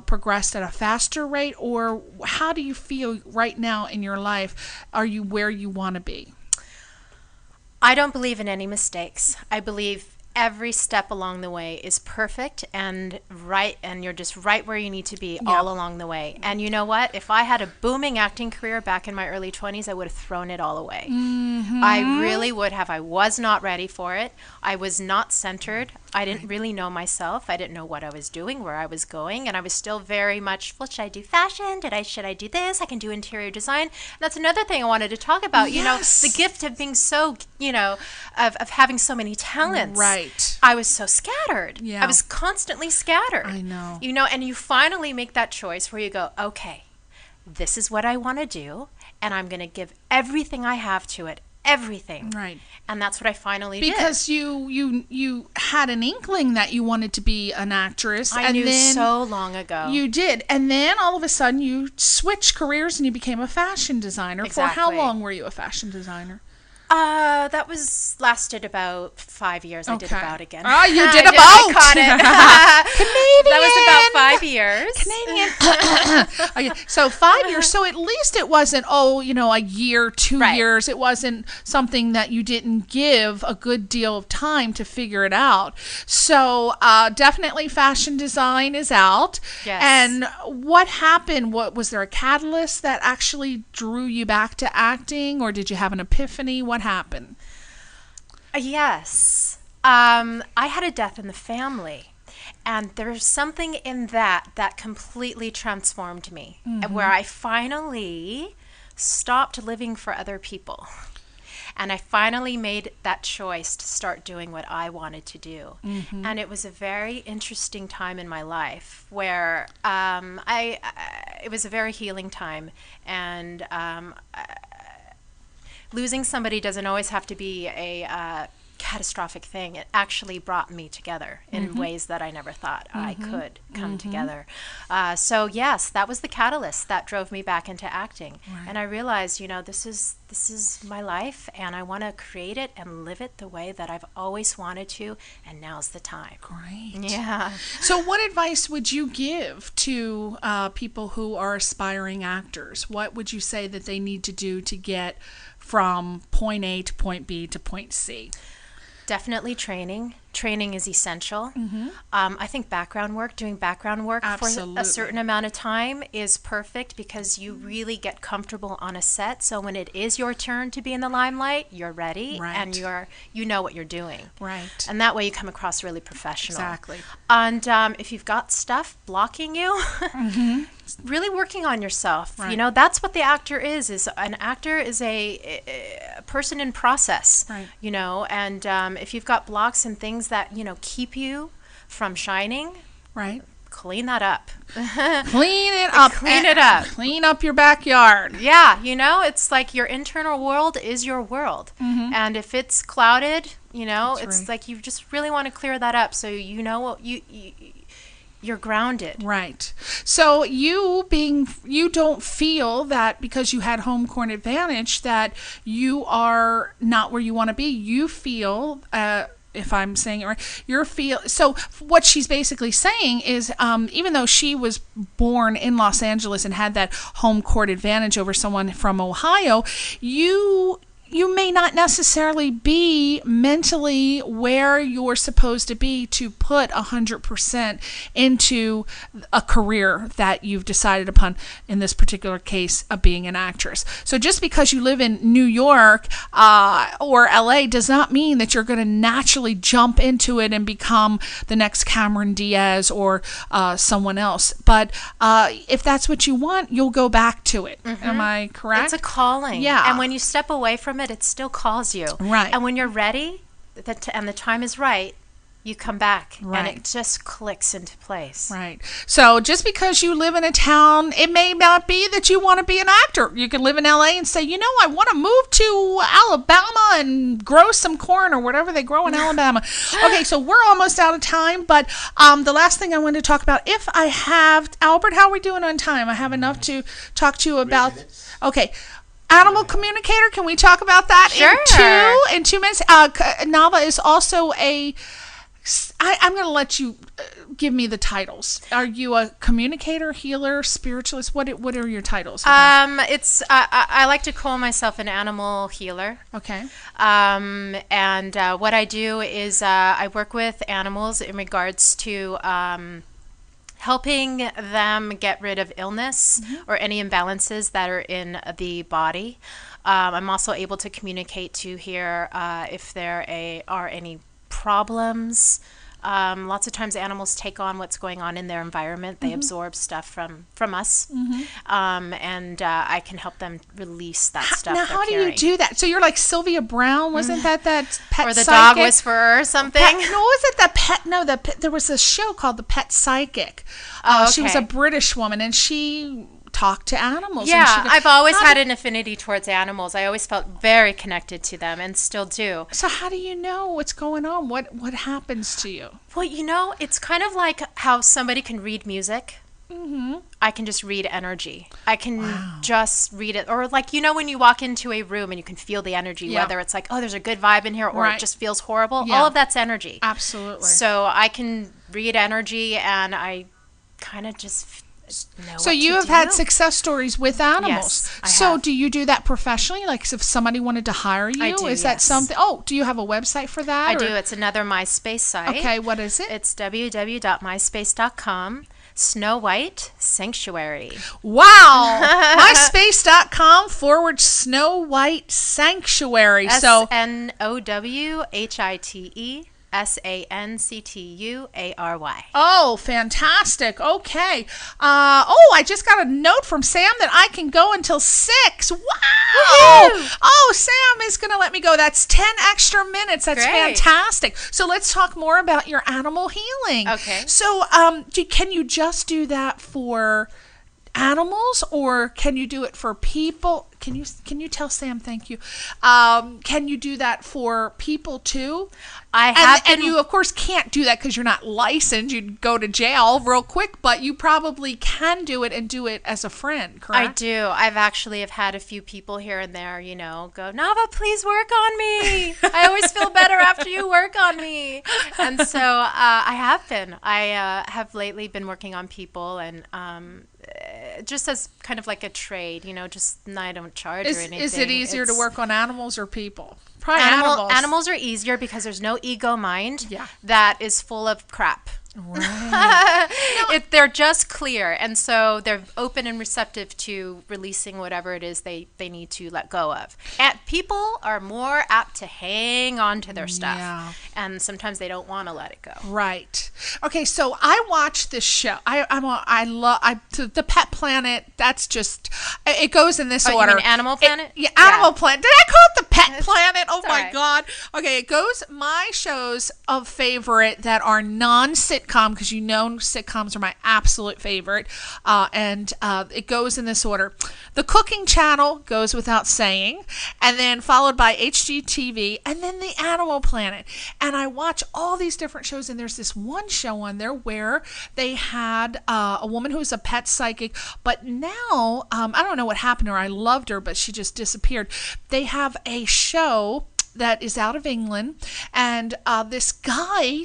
progressed at a faster rate, or how do you feel right now in your life? Are you where you want to be? I don't believe in any mistakes. I believe every step along the way is perfect and right, and you're just right where you need to be all along the way. And you know what? If I had a booming acting career back in my early 20s, I would have thrown it all away. I really would have. I was not ready for it. I was not centered. I didn't really know myself. I didn't know what I was doing, where I was going, and I was still very much, well, should I do fashion? Should I do this? I can do interior design. And that's another thing I wanted to talk about. The gift of being so, of having so many talents. Right. I was so scattered. Yeah. I was constantly scattered. I know. And you finally make that choice where you go, okay, this is what I want to do, and I'm going to give everything I have to it. Everything. Right. And that's what I finally did. Because you had an inkling that you wanted to be an actress. I knew so long ago. You did. And then all of a sudden you switched careers and you became a fashion designer. Exactly. For how long were you a fashion designer? That lasted about 5 years. I did about again. Oh, you did about. I caught it. Canadian. That was about 5 years. Canadian. So 5 years. So at least it wasn't, a year, 2 years. It wasn't something that you didn't give a good deal of time to figure it out. So definitely fashion design is out. Yes. And what happened? Was there a catalyst that actually drew you back to acting, or did you have an epiphany? What happened? Yes. I had a death in the family. And there's something in that completely transformed me, where I finally stopped living for other people. And I finally made that choice to start doing what I wanted to do. And it was a very interesting time in my life where it was a very healing time. And losing somebody doesn't always have to be a catastrophic thing. It actually brought me together in ways that I never thought I could come together. So yes, that was the catalyst that drove me back into acting. And I realized, this is my life, and I want to create it and live it the way that I've always wanted to, and now's the time. Great. Yeah. So what advice would you give to people who are aspiring actors? What would you say that they need to do to get from point A to point B to point C? Definitely training. Training is essential. I think doing background work Absolutely. for a certain amount of time is perfect, because you really get comfortable on a set. So when it is your turn to be in the limelight, you're ready and you know what you're doing. Right. And that way you come across really professional. Exactly. And if you've got stuff blocking you, really working on yourself. Right. That's what the actor is an actor is a person in process. Right. And if you've got blocks and things that keep you from shining, right, clean that up. Clean it up. Clean up your backyard. Yeah, it's like your internal world is your world. And if it's clouded, it's like you just really want to clear that up, so you're grounded. Right. So you don't feel that because you had home court advantage that you are not where you want to be. You feel, if I'm saying it right, so what she's basically saying is, even though she was born in Los Angeles and had that home court advantage over someone from Ohio, you may not necessarily be mentally where you're supposed to be to put 100% into a career that you've decided upon, in this particular case of being an actress. So just because you live in New York or LA does not mean that you're going to naturally jump into it and become the next Cameron Diaz or someone else. But if that's what you want, you'll go back to it. Am I correct? It's a calling. Yeah. And when you step away from it, it still calls you. Right. And when you're ready, and the time is right, you come back. Right. And it just clicks into place. Right. So just because you live in a town, it may not be that you want to be an actor. You can live in LA and say, I want to move to Alabama and grow some corn or whatever they grow in Alabama. Okay, so we're almost out of time, but the last thing I wanted to talk about, if I have, Albert, how are we doing on time? I have enough to talk to you about. Okay. Animal communicator, can we talk about that in 2 minutes? NAVAH is also I'm going to let you give me the titles. Are you a communicator, healer, spiritualist? What are your titles? I like to call myself an animal healer. Okay. And what I do is I work with animals in regards to helping them get rid of illness or any imbalances that are in the body. I'm also able to communicate to hear if there are any problems. Lots of times animals take on what's going on in their environment. They absorb stuff from us, and I can help them release that stuff. Now, how do you do that? So you're like Sylvia Brown, wasn't that pet or the psychic? dog whisperer or something? Was it the pet? No, there was a show called The Pet Psychic. She was a British woman, and she talk to animals. Yeah, I've always had an affinity towards animals. I always felt very connected to them and still do. So how do you know what's going on? What happens to you? Well, it's kind of like how somebody can read music. I can just read energy. I can just read it. Or like, when you walk into a room and you can feel the energy, whether it's like, oh, there's a good vibe in here, or it just feels horrible. Yeah. All of that's energy. Absolutely. So I can read energy, and I kind of just know So what you to have do. had success stories with animals. Yes, I so have. do you do that professionally? Like if somebody wanted to hire you? I do, Is that yes. something? Oh, do you have a website for that? I do. It's another MySpace site. Okay, what is it? It's www.myspace.com. Snow White Sanctuary. Wow. MySpace.com/Snow White Sanctuary. So SNOWHITESANCTUARY. Oh, fantastic. Okay. I just got a note from Sam that I can go until 6. Wow. Woo-hoo! Oh, Sam is going to let me go. That's 10 extra minutes. That's Great. fantastic. So let's talk more about your animal healing. Okay. So can you just do that for animals, or can you do it for people? Can you tell Sam thank you? Can you do that for people too? I have And you of course can't do that because you're not licensed. You'd go to jail real quick, but you probably can do it and do it as a friend, correct? I do. I've actually have had a few people here and there, go, NAVAH, please work on me. I always feel better after you work on me. And so I have been. I have lately been working on people, and just as kind of like a trade, I don't charge or anything. Is it easier to work on animals or people? Probably animals. Animals are easier because there's no ego mind that is full of crap. Right. They're just clear, and so they're open and receptive to releasing whatever it is they need to let go of. And people are more apt to hang on to their stuff, and sometimes they don't want to let it go. Right. Okay, so I watched this show. I love the Pet Planet. That's just it goes in this order. You mean Animal Planet? Animal Planet. Did I call it the Pet Planet? Oh It's my all right. God. Okay, it goes my shows of favorite that are non-sitcom, because sitcoms are my absolute favorite, and it goes in this order. The Cooking Channel goes without saying, and then followed by HGTV, and then the Animal Planet. And I watch all these different shows, and there's this one show on there where they had a woman who was a pet psychic, but now I don't know what happened to her. I loved her, but she just disappeared. They have a show that is out of England, and this guy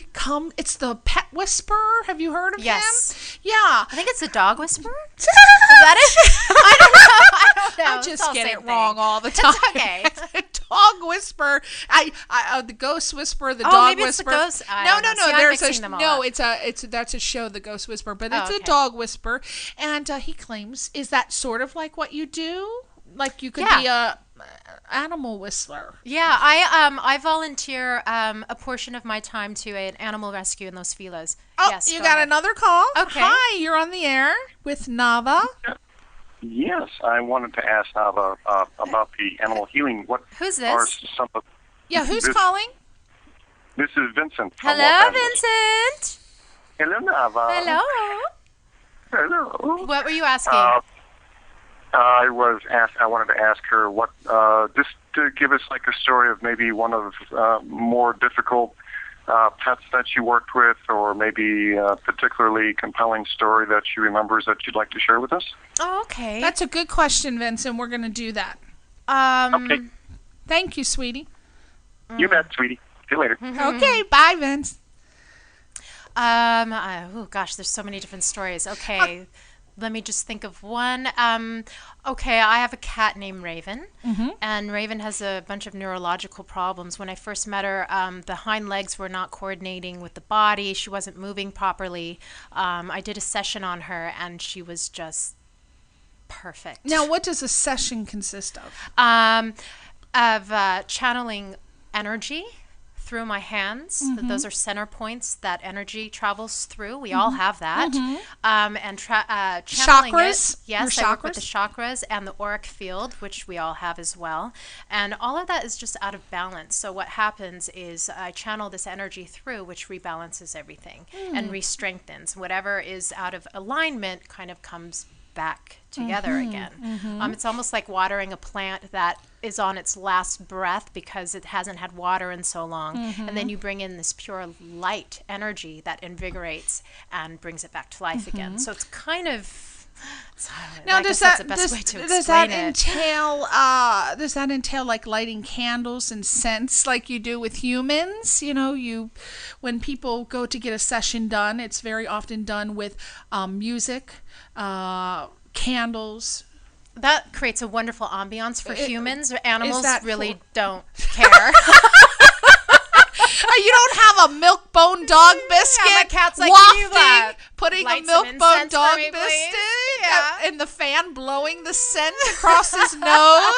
it's the Pet Whisperer. Have you heard of him? Yes. Yeah. I think it's the Dog Whisperer. Is that it? I don't know. I It's just all get same it wrong thing. all the time. It's okay. The Dog Whisperer. The Ghost Whisperer. The Oh, Dog maybe it's the Whisperer. Ghost- I No. don't know. See, I'm There's mixing them all no. up. That's a show, The Ghost Whisperer, but it's Oh, a okay. Dog Whisperer, and he claims, is that sort of like what you do? Like you could Yeah. be a animal whistler. Yeah, I volunteer a portion of my time to an animal rescue in Los Feliz. Oh, Yes, you go got ahead. another call? Okay. Hi, you're on the air with NAVAH. Yes, I wanted to ask NAVAH about the animal healing. What Who's are this? some of Yeah, who's this, calling? This is Vincent. from Los Hello, Angeles. Vincent. Hello, NAVAH. Hello. Hello. What were you asking? I wanted to ask her what, just to give us like a story of maybe one of more difficult pets that you worked with, or maybe a particularly compelling story that she remembers that you'd like to share with us. Oh, okay. That's a good question, Vincent. We're going to do that. Okay. Thank you, sweetie. You bet, sweetie. See you later. Okay, bye, Vince. Oh gosh, there's so many different stories. Okay, let me just think of one. Okay, I have a cat named Raven, and Raven has a bunch of neurological problems. When I first met her, the hind legs were not coordinating with the body. She wasn't moving properly. I did a session on her, and she was just perfect. Now, what does a session consist of? Channeling energy through my hands. Those are center points that energy travels through. We all have that. And channeling Chakras? it. Yes, Your I work with chakras? the chakras and the auric field, which we all have as well. And all of that is just out of balance. So what happens is I channel this energy through, which rebalances everything and re-strengthens. Whatever is out of alignment kind of comes back together again. It's almost like watering a plant that is on its last breath because it hasn't had water in so long. And then you bring in this pure light energy that invigorates and brings it back to life again. So it's kind of... Now, does that entail like lighting candles and scents like you do with humans? You know, when people go to get a session done, it's very often done with music, candles. That creates a wonderul ambiance for humans. Animals really don't care. You don't have a milk bone dog biscuit. Yeah, my cat's like, wafting, putting a milk bone dog me, biscuit, and the fan blowing the scent across his nose.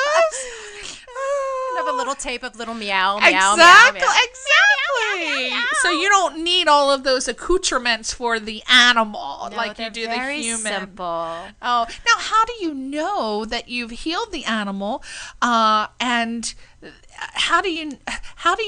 Have a little tape of little meow, meow, exactly, meow, meow. exactly. Meow, meow. So you don't need all of those accoutrements for the animal like you do the human. Very simple. Oh, now how do you know that you've healed the animal, and how do you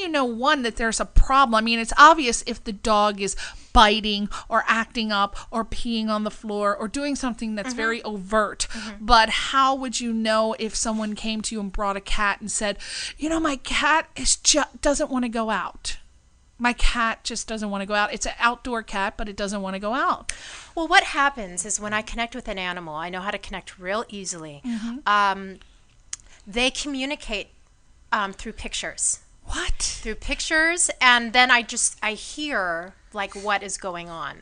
know, one, that there's a problem? I mean, it's obvious if the dog is biting or acting up or peeing on the floor or doing something that's very overt. But how would you know if someone came to you and brought a cat and said, you know, my cat doesn't want to go out? My cat just doesn't want to go out. It's an outdoor cat, but it doesn't want to go out. Well, what happens is when I connect with an animal, I know how to connect real easily. They communicate through pictures. What? Through pictures, and then I hear like what is going on.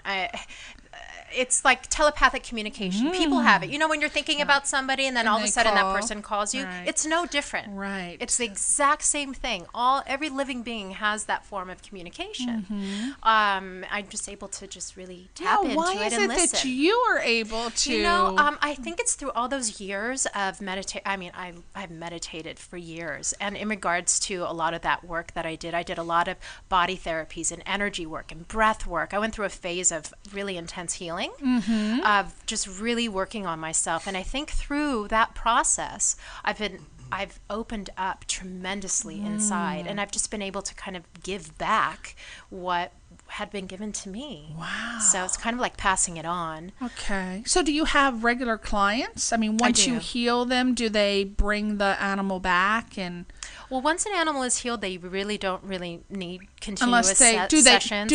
It's like telepathic communication. People have it. You know, when you're thinking about somebody and then all of a sudden that person calls you, it's no different. Right. It's the exact same thing. Every living being has that form of communication. I'm just able to just really tap into it and listen. Why is it that you are able to? You know, I think it's through all those years of I've meditated for years, and in regards to a lot of that work that I did a lot of body therapies and energy work and breath work. I went through a phase of really intense healing. Of just really working on myself, and I think through that process I've opened up tremendously inside, and I've just been able to kind of give back what had been given to me. Wow. So it's kind of like passing it on. Okay. So do you have regular clients? I mean, once you heal them, do they bring the animal back? And well, once an animal is healed, they really don't need continuous sessions. Do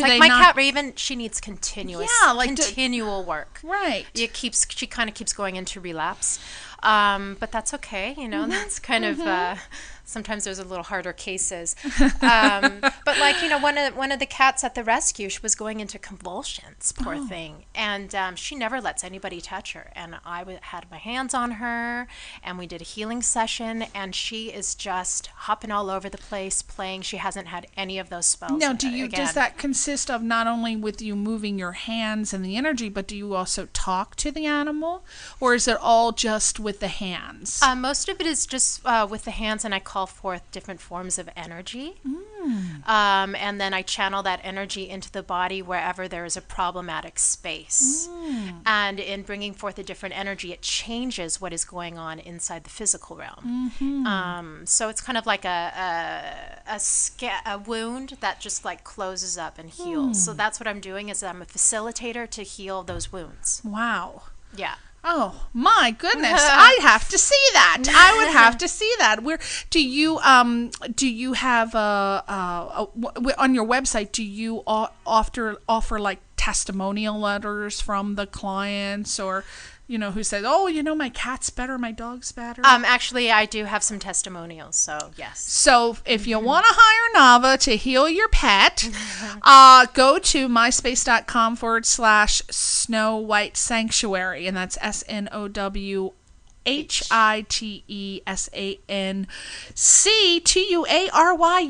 like they my not, cat Raven, she needs continuous, continual work. Right. She kind of keeps going into relapse. But that's okay. You know, that's kind of sometimes there's a little harder cases. But like, you know, one of the cats at the rescue, she was going into convulsions, poor thing. And she never lets anybody touch her. And I had my hands on her, and we did a healing session, and she is just hopping all over the place, playing. She hasn't had any of those spells. Now, does that consist of not only with you moving your hands and the energy, but do you also talk to the animal? Or is it all just with the hands? Most of it is just with the hands, and I call forth different forms of energy. And then I channel that energy into the body wherever there is a problematic space. And in bringing forth a different energy, it changes what is going on inside the physical realm. So it's kind of like a wound that just like closes up and heals. So that's what I'm doing, is I'm a facilitator to heal those wounds. Wow. Yeah. Oh my goodness! I have to see that. I would have to see that. Where do you have on your website? Do you offer like testimonial letters from the clients, or who said, "Oh, my cat's better, my dog's better"? Actually, I do have some testimonials. So yes. So if you want to hire NAVAH to heal your pet, go to myspace.com/Snow White Sanctuary, and that's SNOWHITESANCTUARY.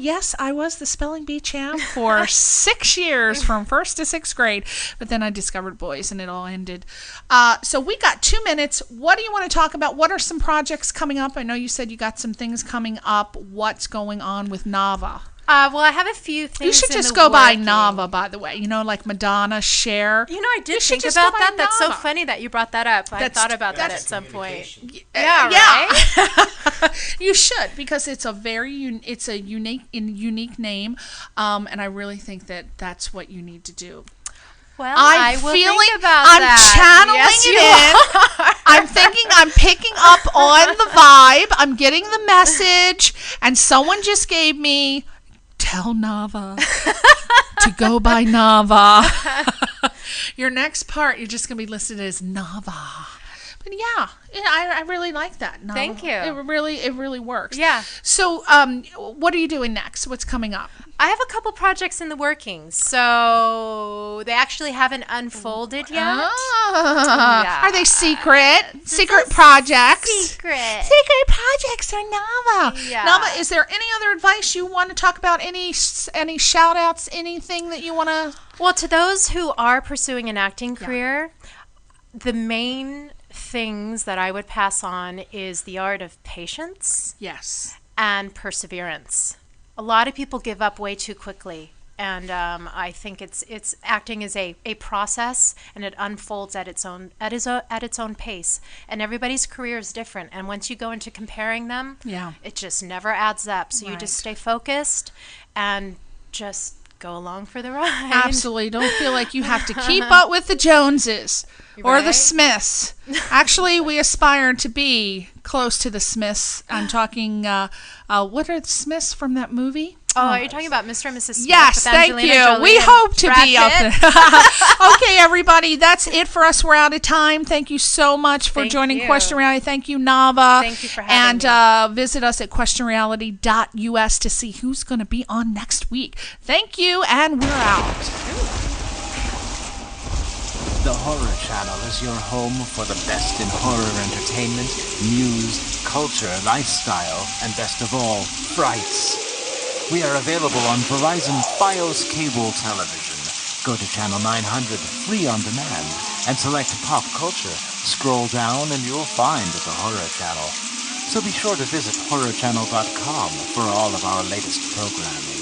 Yes, I was the spelling bee champ for 6 years, from 1st to 6th grade. But then I discovered boys, and it all ended. So we got 2 minutes. What do you want to talk about? What are some projects coming up? I know you said you got some things coming up. What's going on with NAVAH? Well, I have a few things. You should just go by NAVAH, by the way. Like Madonna, Cher. I did think about that. That's so funny that you brought that up. I thought about that at some point. Yeah, right? You should, because it's a unique name, and I really think that that's what you need to do. Well, I will think about that. channeling Yes, it you in. are. I'm thinking, I'm picking up on the vibe. I'm getting the message. And someone just gave me, tell NAVAH to go by NAVAH. Your next part, you're just going to be listed as NAVAH. But yeah, I really like that. NAVAH. Thank you. It really works. Yeah. So, what are you doing next? What's coming up? I have a couple projects in the workings, so they actually haven't unfolded yet. Yeah. Are they secret? Secret projects? Secret projects are NAVAH. Yeah. NAVAH, is there any other advice you want to talk about? Any shout outs? Anything that you want to? Well, to those who are pursuing an acting career, the main things that I would pass on is the art of patience. Yes. And perseverance. A lot of people give up way too quickly, and I think it's acting is a process, and it unfolds at its own pace. And everybody's career is different, and once you go into comparing them, it just never adds up. So you just stay focused and just go along for the ride. Absolutely. Don't feel like you have to keep up with the Joneses or the Smiths. Actually, we aspire to be close to the Smiths. I'm talking, what are the Smiths from that movie? Oh, are you talking about Mr. and Mrs. Smith? Yes, thank you. Jolie We hope to Brad be up Pitt? there. Okay, everybody, that's it for us. We're out of time. Thank you so much for joining Question Reality. Thank you, NAVAH. Thank you for having me. And visit us at questionreality.us to see who's going to be on next week. Thank you, and we're out. The Horror Channel is your home for the best in horror entertainment, news, culture, lifestyle, and best of all, frights. We are available on Verizon Fios cable television. Go to channel 900, free on demand, and select Pop Culture. Scroll down and you'll find the Horror Channel. So be sure to visit horrorchannel.com for all of our latest programming.